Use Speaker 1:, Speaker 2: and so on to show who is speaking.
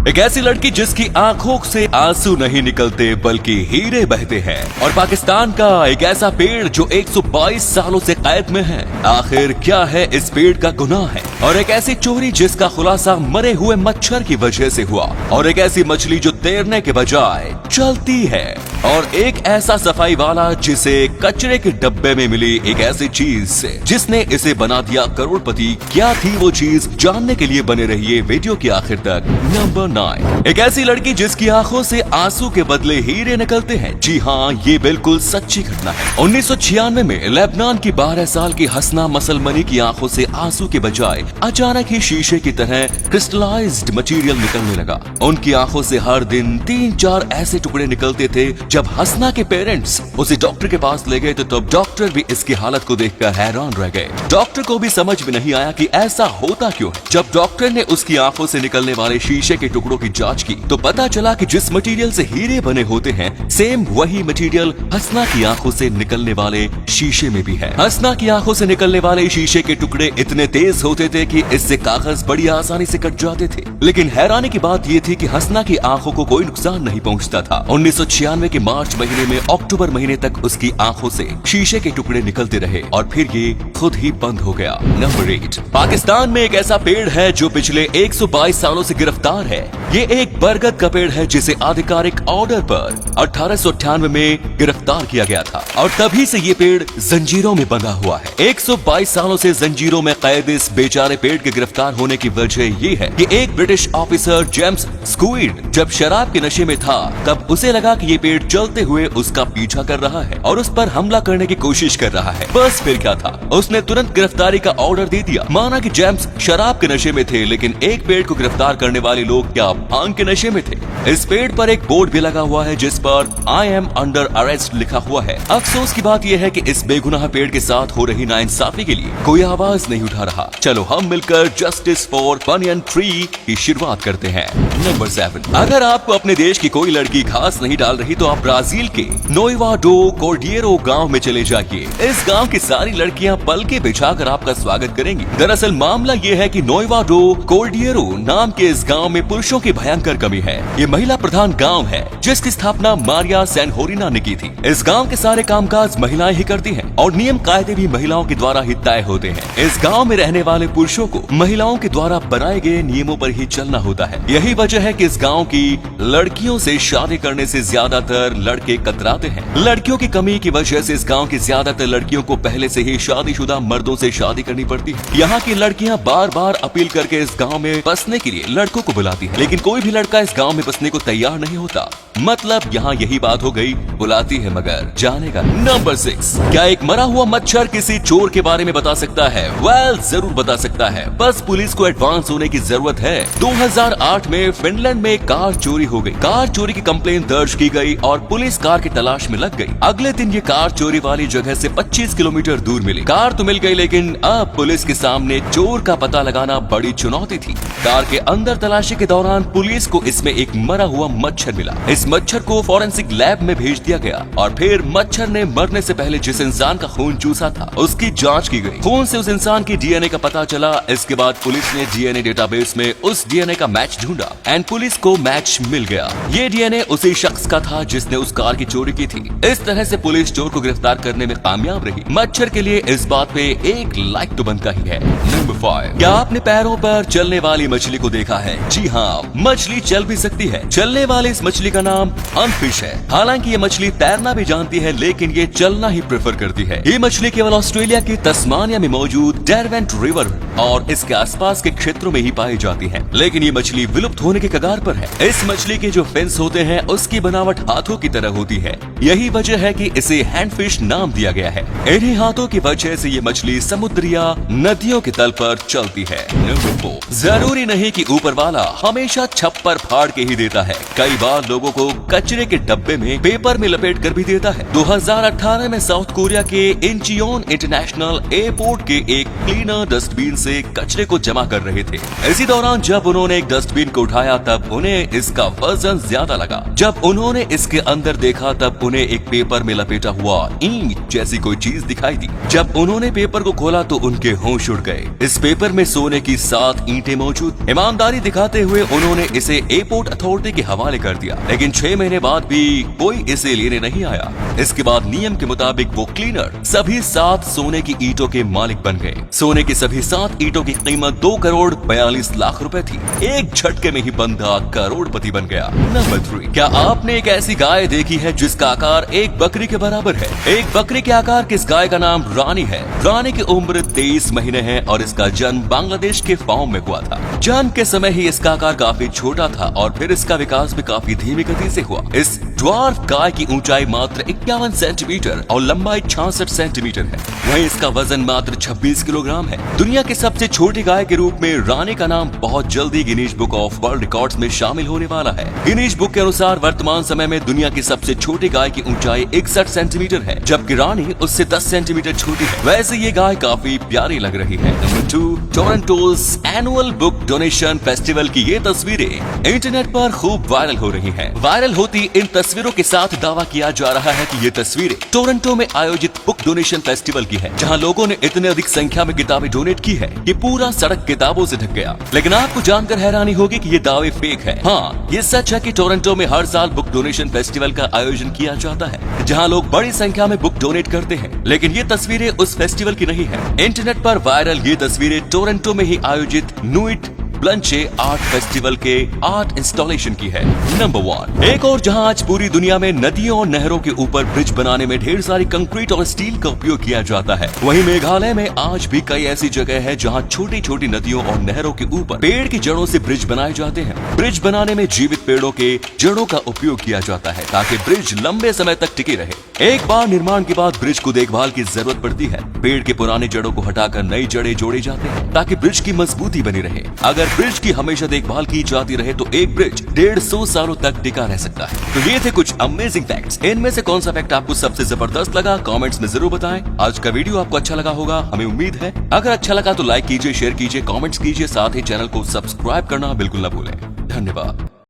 Speaker 1: एक ऐसी लड़की जिसकी आंखों से आंसू नहीं निकलते बल्कि हीरे बहते हैं। और पाकिस्तान का एक ऐसा पेड़ जो 122 सालों से कैद में है। आखिर क्या है इस पेड़ का गुनाह है? और एक ऐसी चोरी जिसका खुलासा मरे हुए मच्छर की वजह से हुआ। और एक ऐसी मछली जो तैरने के बजाय चलती है। और एक ऐसा सफाई वाला जिसे कचरे के डब्बे में मिली एक ऐसी चीज से जिसने इसे बना दिया करोड़पति। क्या थी वो चीज? जानने के लिए बने रहिए वीडियो के आखिर तक। नंबर 9, एक ऐसी लड़की जिसकी आंखों से आंसू के बदले हीरे निकलते हैं। जी हाँ, ये बिल्कुल सच्ची घटना है। 1996 में लेबनान की 12 साल की हसना मसलमनी की आंखों से आंसू के बजाय अचानक ही शीशे की तरह क्रिस्टलाइज्ड मटेरियल निकलने लगा। उनकी आंखों से हर दिन 3-4 ऐसे टुकड़े निकलते थे। जब हसना के पेरेंट्स उसे डॉक्टर के पास ले गए तो तब डॉक्टर भी इसकी हालत को देखकर हैरान रह गए। डॉक्टर को भी समझ में नहीं आया कि ऐसा होता क्यों है। जब डॉक्टर ने उसकी आंखों से निकलने वाले शीशे के टुकड़ों की जांच की तो पता चला कि जिस मटेरियल से हीरे बने होते हैं सेम वही मटेरियल हसना की आंखों से निकलने वाले शीशे में भी है। हसना की आंखों से निकलने वाले शीशे के टुकड़े इतने तेज होते थे कि इससे कागज बड़ी आसानी से कट जाते थे। लेकिन हैरानी की बात यह थी कि हसना की आंखों को कोई नुकसान नहीं पहुंचता था। 1996 के मार्च महीने में अक्टूबर महीने तक उसकी आंखों से शीशे के टुकड़े निकलते रहे और फिर ये खुद ही बंद हो गया। नंबर 8, पाकिस्तान में एक ऐसा पेड़ है जो पिछले 122 सालों से गिरफ्तार है। ये एक बरगद का पेड़ है जिसे आधिकारिक ऑर्डर पर 1898 में गिरफ्तार किया गया था और तभी से ये पेड़ जंजीरों में बंधा हुआ है। 122 सालों से जंजीरों में कैद इस बेचारे पेड़ के गिरफ्तार होने की वजह ये है कि एक ब्रिटिश ऑफिसर जेम्स स्क्वीड जब शराब के नशे में था तब उसे लगा कि ये पेड़ चलते हुए उसका पीछा कर रहा है और उस पर हमला करने की कोशिश कर रहा है। बस फिर क्या था, उसने तुरंत गिरफ्तारी का ऑर्डर दे दिया। माना कि जेम्स शराब के नशे में थे लेकिन एक पेड़ को गिरफ्तार करने वाले लोग क्या भांग के नशे में थे? इस पेड़ पर एक बोर्ड भी लगा हुआ है जिस पर आई एम अंडर अरेस्ट लिखा हुआ है। अफसोस की बात यह है कि इस बेगुनाह पेड़ के साथ हो रही नाइंसाफी के लिए कोई आवाज नहीं उठा रहा। चलो हम मिलकर जस्टिस फॉर बनियन ट्री की शुरुआत करते हैं। नंबर 7, अगर आपको अपने देश की कोई लड़की घास नहीं डाल रही तो आप ब्राजील के नोएवा डो कोर्डियरो गांव में चले जाइए। इस गांव की सारी लड़कियां पलके बिछाकर आपका स्वागत करेंगी। दरअसल मामला ये है कि नोएवा डो कोर्डियरो नाम के इस गांव में पुरुषों की भयंकर कमी है। ये महिला प्रधान गांव है जिसकी स्थापना मारिया सैनहोरिना ने की थी। इस गांव के सारे कामकाज महिलाएं ही करती हैं और नियम कायदे भी महिलाओं के द्वारा ही तय होते हैं। इस गांव में रहने वाले पुरुषों को महिलाओं के द्वारा बनाए गए नियमों पर ही चलना होता है। यही वजह है कि इस गांव की लड़कियों से शादी करने से ज्यादातर लड़के कतराते हैं। लड़कियों की कमी की वजह से इस गांव की ज्यादातर लड़कियों को पहले से ही शादीशुदा मर्दों से शादी करनी पड़ती है। यहाँ की लड़कियाँ बार बार अपील करके इस गांव में बसने के लिए लड़कों को बुलाती है लेकिन कोई भी लड़का इस गांव में बसने को तैयार नहीं होता। मतलब यहाँ यही बात हो गई, बुलाती है मगर जाने का। नंबर 6, क्या एक मरा हुआ मच्छर किसी चोर के बारे में बता सकता है? वेल, जरूर बता सकता है, बस पुलिस को एडवांस होने की जरूरत है। 2008 में फिनलैंड में कार चोरी हो गई। कार चोरी की कंप्लेंट दर्ज की गई और पुलिस कार की तलाश में लग गई। अगले दिन ये कार चोरी वाली जगह से 25 किलोमीटर दूर मिली। कार तो मिल गई लेकिन अब पुलिस के सामने चोर का पता लगाना बड़ी चुनौती थी। कार के अंदर तलाशी के दौरान पुलिस को इसमें एक मरा हुआ मच्छर मिला। इस मच्छर को फॉरेंसिक लैब में भेज दिया गया और फिर मच्छर ने मरने से पहले जिस इंसान का खून चूसा था उसकी जांच की गई। खून से उस इंसान की डीएनए का पता चला। इसके बाद पुलिस ने डीएनए डेटाबेस में उस डीएनए का मैच ढूंढा एंड पुलिस को मैच मिल गया। ये डीएनए उसी शख्स का था जिसने उस कार की चोरी की थी। इस तरह से पुलिस चोर को गिरफ्तार करने में कामयाब रही। मच्छर के लिए इस बात पे एक लाइक तो बनता ही है। नंबर 5, क्या आपने पैरों पर चलने वाली मछली को देखा है? जी हाँ, मछली चल भी सकती है। चलने वाली इस मछली का नाम अनफिश है। हालांकि ये मछली तैरना भी जानती है लेकिन ये चलना ही प्रेफर करती है। ये मछली केवल ऑस्ट्रेलिया की तस्मानिया में मौजूद डेरवेंट रिवर और इसके आसपास के क्षेत्रों में ही पाई जाती है। लेकिन ये मछली विलुप्त होने के कगार पर है। इस मछली के जो फिन्स होते हैं उसकी बनावट हाथों की तरह होती है। यही वजह है कि इसे हैंडफिश नाम दिया गया है। इन्हीं हाथों की वजह से ये मछली समुद्र या नदियों के तल पर चलती है। नंबर 4, जरूरी नहीं कि ऊपर वाला हमेशा छप्पर फाड़ के ही देता है। कई बार लोगों को कचरे के डब्बे में पेपर में लपेट कर भी देता है। 2018 में साउथ कोरिया के इंचियोन इंटरनेशनल एयरपोर्ट के एक क्लीनर डस्टबिन से कचरे को जमा कर रहे थे। इसी दौरान जब उन्होंने एक डस्टबिन को उठाया तब उन्हें इसका वजन ज्यादा लगा। जब उन्होंने इसके अंदर देखा तब उन्हें एक पेपर में लपेटा हुआ ईंट जैसी कोई चीज दिखाई दी। जब उन्होंने पेपर को खोला तो उनके होश उड़ गए। इस पेपर में सोने की 7 ईंटें मौजूद। ईमानदारी दिखाते हुए उन्होंने इसे एयरपोर्ट अथॉरिटी के हवाले कर दिया, लेकिन 6 महीने बाद भी कोई इसे लेने नहीं आया। इसके बाद नियम के मुताबिक वो क्लीनर सभी 7 सोने की ईंटों के मालिक बन गए। सोने की सभी 7 ईंटों की कीमत 2 करोड़ 42 लाख रुपए थी। एक झटके में ही बंदा करोड़पति बन गया। नंबर 3, क्या आपने एक ऐसी गाय देखी है जिसका आकार एक बकरी के बराबर है? एक बकरी के आकार की इस गाय का नाम रानी है। रानी की उम्र 23 महीने है और इसका जन्म बांग्लादेश के फार्म में हुआ था। जन्म के समय ही इसका आकार काफी छोटा था और फिर इसका विकास भी काफी धीमी गति से हुआ। इस ड्वार्फ गाय की ऊंचाई मात्र 51 सेंटीमीटर और लंबाई 66 सेंटीमीटर है। वहीं इसका वजन मात्र 26 किलोग्राम है। दुनिया की सबसे छोटी गाय के रूप में रानी का नाम बहुत जल्दी Guinness book of world records में शामिल होने वाला है। गिनीज बुक के अनुसार वर्तमान समय में दुनिया की सबसे छोटी गाय की ऊंचाई 61 सेंटीमीटर है, जबकि रानी उससे 10 सेंटीमीटर छोटी है। वैसे ये गाय काफी प्यारी लग रही है। Number 2, Toronto's annual book donation festival की ये तस्वीरें इंटरनेट पर खूब वायरल हो रही हैं। वायरल होती इन तस्वीरों के साथ दावा किया जा रहा है कि ये तस्वीरें टोरंटो में आयोजित बुक डोनेशन फेस्टिवल की है, जहां लोगों ने इतने अधिक संख्या में किताबें डोनेट की है कि पूरा सड़क किताबों से ढक गया। लेकिन आपको जानकर हैरानी होगी कि ये दावे फेक है। हाँ, ये सच है कि टोरंटो में हर साल बुक डोनेशन फेस्टिवल का आयोजन किया जाता है, जहां लोग बड़ी संख्या में बुक डोनेट करते हैं। लेकिन ये तस्वीरें उस फेस्टिवल की नहीं है। इंटरनेट पर वायरल ये तस्वीरें टोरंटो में ही आयोजित नुइट ब्लंचे आर्ट फेस्टिवल के आर्ट इंस्टॉलेशन की है। नंबर 1, एक और जहां आज पूरी दुनिया में नदियों और नहरों के ऊपर ब्रिज बनाने में ढेर सारी कंक्रीट और स्टील का उपयोग किया जाता है, वहीं मेघालय में आज भी कई ऐसी जगह है जहां छोटी छोटी नदियों और नहरों के ऊपर पेड़ की जड़ों से ब्रिज बनाए जाते हैं। ब्रिज बनाने में जीवित पेड़ों के जड़ों का उपयोग किया जाता है ताकि ब्रिज लंबे समय तक टिके रहे। एक बार निर्माण के बाद ब्रिज को देखभाल की जरूरत पड़ती है। पेड़ के पुराने जड़ों को हटाकर नई जड़ें जोड़े जाते हैं ताकि ब्रिज की मजबूती बनी रहे। अगर ब्रिज की हमेशा देखभाल की जाती रहे तो एक ब्रिज 150 सालों तक टिका रह सकता है। तो ये थे कुछ अमेजिंग फैक्ट्स। इनमें से कौन सा फैक्ट आपको सबसे जबरदस्त लगा, कमेंट्स में जरूर बताएं। आज का वीडियो आपको अच्छा लगा होगा, हमें उम्मीद है। अगर अच्छा लगा तो लाइक कीजिए, शेयर कीजिए, कमेंट्स कीजिए, साथ ही चैनल को सब्सक्राइब करना बिल्कुल न भूलें। धन्यवाद।